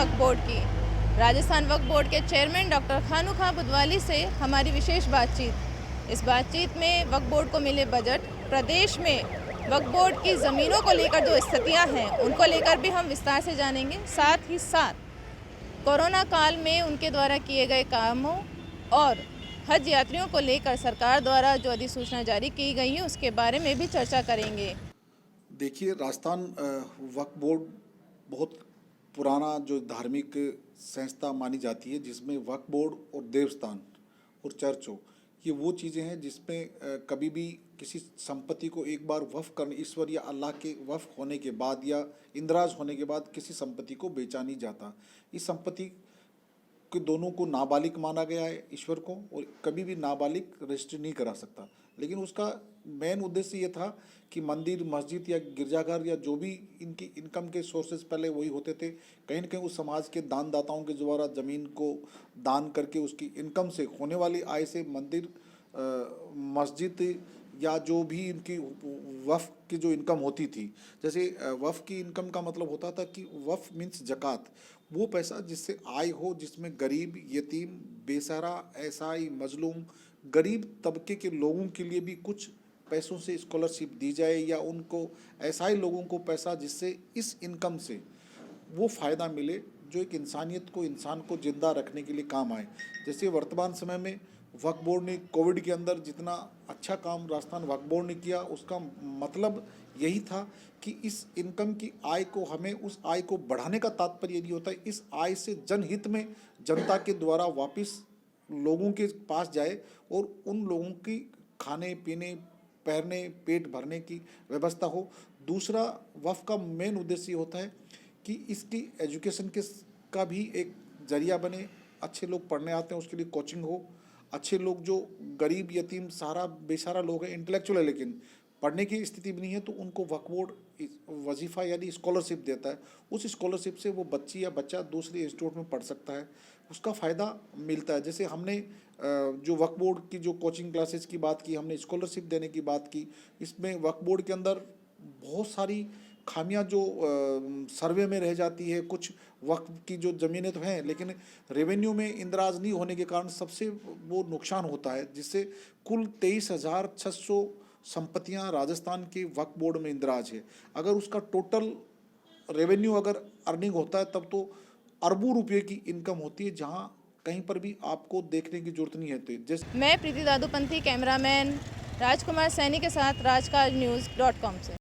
वक्फ board की। राजस्थान वक्फ board के chairman doctor खानू खां बुदवाली से हमारी विशेष बातचीत। इस बातचीत में वक्फ बोर्ड को मिले बजट, प्रदेश में वक्फ बोर्ड की ज़मीनों को लेकर जो स्थितियां हैं उनको लेकर भी हम विस्तार से जानेंगे। साथ ही साथ कोरोना काल में उनके द्वारा किए गए कामों और हज यात्रियों को लेकर सरकार द्वारा जो अधिसूचना जारी की गई है उसके बारे में भी चर्चा करेंगे। देखिए, राजस्थान वक्फ बोर्ड बहुत पुराना जो धार्मिक संस्था मानी जाती है, जिसमें वक्फ बोर्ड और देवस्थान और चर्च हो, ये वो चीज़ें हैं जिसमें कभी भी किसी संपत्ति को एक बार वक्फ करने, ईश्वर या अल्लाह के वक्फ होने के बाद या इंदराज होने के बाद किसी संपत्ति को बेचा नहीं जाता। इस संपत्ति कि दोनों को नाबालिग माना गया है ईश्वर को, और कभी भी नाबालिग रजिस्ट्री नहीं करा सकता। लेकिन उसका मेन उद्देश्य ये था कि मंदिर, मस्जिद या गिरजाघर या जो भी इनकी इनकम के सोर्सेज पहले वही होते थे, कहीं न कहीं उस समाज के दानदाताओं के द्वारा ज़मीन को दान करके उसकी इनकम से होने वाली आय से मंदिर, मस्जिद या जो भी इनकी वफ़ की जो इनकम होती थी, जैसे वफ़ की इनकम का मतलब होता था कि वफ़ मीन्स ज़कात, वो पैसा जिससे आय हो, जिसमें गरीब, यतीम, बेसहारा, ऐसाई, मजलूम, गरीब तबके के लोगों के लिए भी कुछ पैसों से स्कॉलरशिप दी जाए, या उनको ऐसाई लोगों को पैसा जिससे इस इनकम से वो फ़ायदा मिले जो एक इंसानियत को, इंसान को ज़िंदा रखने के लिए काम आए। जैसे वर्तमान समय में वक्फ बोर्ड ने कोविड के अंदर जितना अच्छा काम राजस्थान वक्फ बोर्ड ने किया, उसका मतलब यही था कि इस इनकम की आय को, हमें उस आय को बढ़ाने का तात्पर्य नहीं होता है, इस आय से जनहित में जनता के द्वारा वापस लोगों के पास जाए और उन लोगों की खाने पीने, पहनने, पेट भरने की व्यवस्था हो। दूसरा, वक्फ का मेन उद्देश्य होता है कि इसकी एजुकेशन के का भी एक जरिया बने। अच्छे लोग पढ़ने आते हैं, उसके लिए कोचिंग हो। अच्छे लोग जो गरीब, यतीम, सहारा, बेसहारा लोग हैं, इंटेलेक्चुअल है लेकिन पढ़ने की स्थिति भी नहीं है, तो उनको वक्फ बोर्ड वजीफ़ा यानी स्कॉलरशिप देता है। उस स्कॉलरशिप से वो बच्ची या बच्चा दूसरे इंस्टीट्यूट में पढ़ सकता है, उसका फ़ायदा मिलता है। जैसे हमने जो वक्फ बोर्ड की जो कोचिंग क्लासेस की बात की, हमने स्कॉलरशिप देने की बात की, इसमें वक्फ बोर्ड के अंदर बहुत सारी खामियां जो सर्वे में रह जाती है। कुछ वक्फ की जो ज़मीनें तो हैं लेकिन रेवेन्यू में इंदराज नहीं होने के कारण सबसे वो नुकसान होता है, जिससे कुल 23,600 संपत्तियां राजस्थान के वक्फ बोर्ड में इंदराज है। अगर उसका टोटल रेवेन्यू अगर अर्निंग होता है तब तो अरबों रुपये की इनकम होती है, जहां कहीं पर भी आपको देखने की जरूरत नहीं होती। जैसे मैं प्रीति दादूपंथी, कैमरामैन राजकुमार सैनी के साथ राजकाज न्यूज़.com से।